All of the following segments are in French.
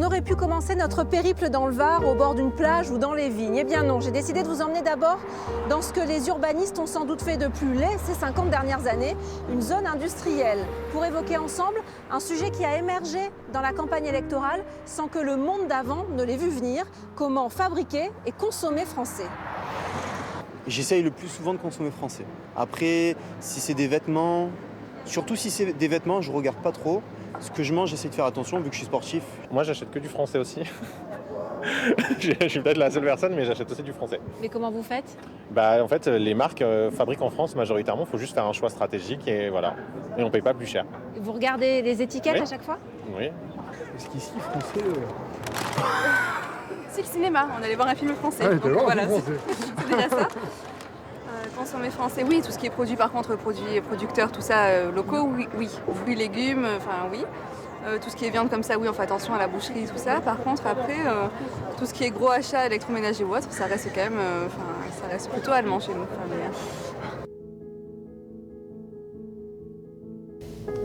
On aurait pu commencer notre périple dans le Var, au bord d'une plage ou dans les vignes. Eh bien non, j'ai décidé de vous emmener d'abord dans ce que les urbanistes ont sans doute fait de plus laid ces 50 dernières années, une zone industrielle, pour évoquer ensemble un sujet qui a émergé dans la campagne électorale sans que le monde d'avant ne l'ait vu venir, comment fabriquer et consommer français. J'essaye le plus souvent de consommer français. Après, si c'est des vêtements, surtout si c'est des vêtements, je regarde pas trop. Ce que je mange, j'essaie de faire attention vu que je suis sportif. Moi, j'achète que du français aussi. Je suis peut-être la seule personne, mais j'achète aussi du français. Mais comment vous faites ? En fait, les marques fabriquent en France majoritairement. Il faut juste faire un choix stratégique et voilà. Et on ne paye pas plus cher. Vous regardez les étiquettes Oui. à chaque fois ? Oui. Parce qu'ici, français... C'est le cinéma, on allait voir un film français. Ah, donc voilà, c'est déjà ça. Consommer français, oui, tout ce qui est produit par contre, producteurs, tout ça, locaux, oui. Fruits, légumes, enfin oui. Tout ce qui est viande comme ça, oui, on fait attention à la boucherie, tout ça. Par contre, après, tout ce qui est gros achats, électroménager ou autre, ça reste quand même, ça reste plutôt allemand chez nous.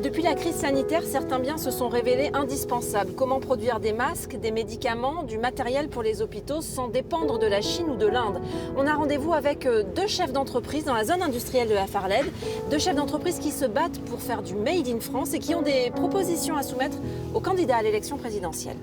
Depuis la crise sanitaire, certains biens se sont révélés indispensables. Comment produire des masques, des médicaments, du matériel pour les hôpitaux sans dépendre de la Chine ou de l'Inde? On a rendez-vous avec deux chefs d'entreprise dans la zone industrielle de la Farled. Deux chefs d'entreprise qui se battent pour faire du Made in France et qui ont des propositions à soumettre aux candidats à l'élection présidentielle.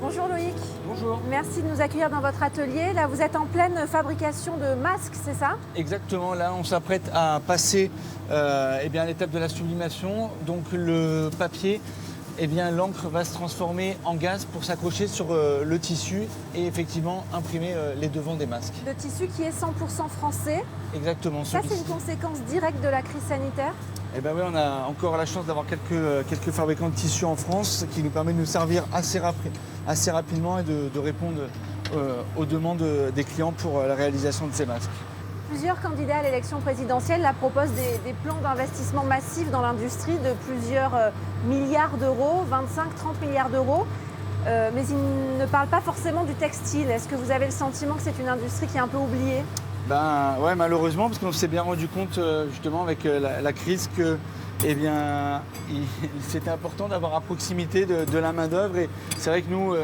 Bonjour Loïc. Bonjour. Merci de nous accueillir dans votre atelier. Là, vous êtes en pleine fabrication de masques, c'est ça? Exactement, là on s'apprête à passer à l'étape de la sublimation. Donc le papier, l'encre va se transformer en gaz pour s'accrocher sur le tissu et effectivement imprimer les devants des masques. Le tissu qui est 100% français. Exactement. Ça, c'est une conséquence directe de la crise sanitaire? Oui, on a encore la chance d'avoir quelques fabricants de tissus en France qui nous permettent de nous servir assez rapidement et de répondre aux demandes des clients pour la réalisation de ces masques. Plusieurs candidats à l'élection présidentielle là, proposent des plans d'investissement massifs dans l'industrie de plusieurs milliards d'euros, 25-30 milliards d'euros. Mais ils ne parlent pas forcément du textile. Est-ce que vous avez le sentiment que c'est une industrie qui est un peu oubliée? Ouais, malheureusement, parce qu'on s'est bien rendu compte justement avec la crise que c'était important d'avoir à proximité de la main-d'œuvre. Et c'est vrai que nous,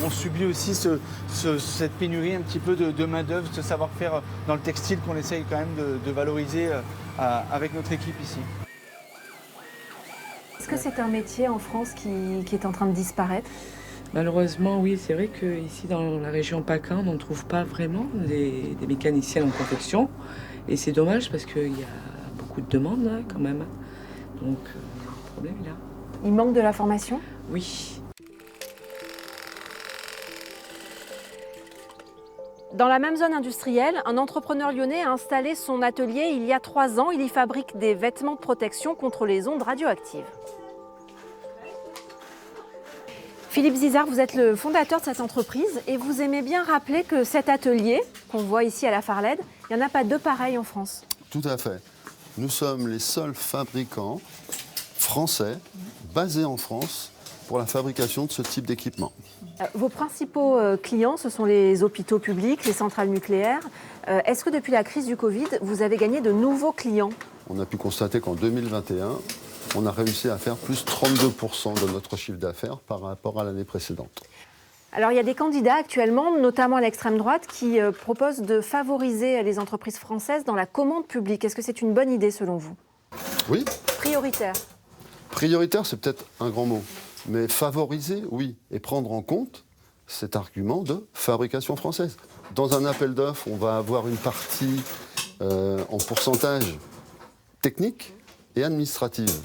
on subit aussi cette pénurie un petit peu de main-d'œuvre, ce savoir-faire dans le textile qu'on essaye quand même de valoriser avec notre équipe ici. Est-ce que c'est un métier en France qui est en train de disparaître? Malheureusement, oui, c'est vrai qu'ici dans la région PACA, on ne trouve pas vraiment des mécaniciens en confection. Et c'est dommage parce qu'il y a beaucoup de demandes là, quand même. Donc, le problème est là. Il manque de la formation? Oui. Dans la même zone industrielle, un entrepreneur lyonnais a installé son atelier il y a 3 ans. Il y fabrique des vêtements de protection contre les ondes radioactives. Philippe Zizard, vous êtes le fondateur de cette entreprise et vous aimez bien rappeler que cet atelier qu'on voit ici à la Farled, il n'y en a pas deux pareils en France. Tout à fait. Nous sommes les seuls fabricants français basés en France pour la fabrication de ce type d'équipement. Vos principaux clients, ce sont les hôpitaux publics, les centrales nucléaires. Est-ce que depuis la crise du Covid, vous avez gagné de nouveaux clients? On a pu constater qu'en 2021, on a réussi à faire plus 32% de notre chiffre d'affaires par rapport à l'année précédente. Alors il y a des candidats actuellement, notamment à l'extrême droite, qui proposent de favoriser les entreprises françaises dans la commande publique. Est-ce que c'est une bonne idée selon vous? Oui. Prioritaire? Prioritaire, c'est peut-être un grand mot. Mais favoriser, oui. Et prendre en compte cet argument de fabrication française. Dans un appel d'offres, on va avoir une partie en pourcentage technique et administrative.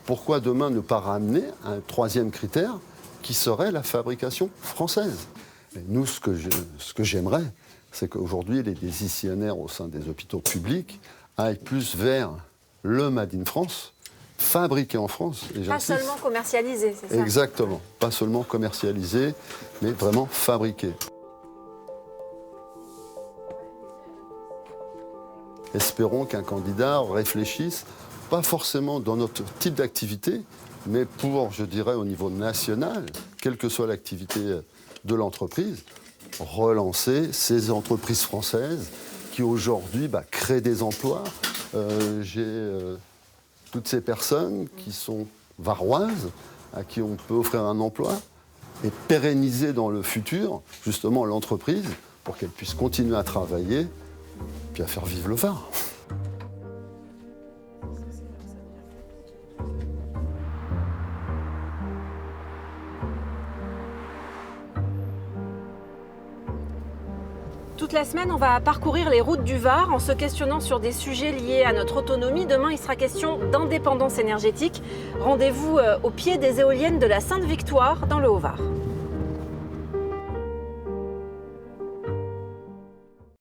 Pourquoi demain ne pas ramener un troisième critère qui serait la fabrication française? Et nous, ce que j'aimerais, c'est qu'aujourd'hui, les décisionnaires au sein des hôpitaux publics aillent plus vers le Made in France, fabriqué en France. Et pas seulement commercialisé, c'est ça? Exactement. Pas seulement commercialisé, mais vraiment fabriqué. Espérons qu'un candidat réfléchisse, pas forcément dans notre type d'activité, mais pour, je dirais, au niveau national, quelle que soit l'activité de l'entreprise, relancer ces entreprises françaises qui aujourd'hui créent des emplois j'ai toutes ces personnes qui sont varoises, à qui on peut offrir un emploi et pérenniser dans le futur, justement, l'entreprise pour qu'elle puisse continuer à travailler puis à faire vivre le Var. Toute la semaine, on va parcourir les routes du Var en se questionnant sur des sujets liés à notre autonomie. Demain, il sera question d'indépendance énergétique. Rendez-vous au pied des éoliennes de la Sainte-Victoire, dans le Haut-Var.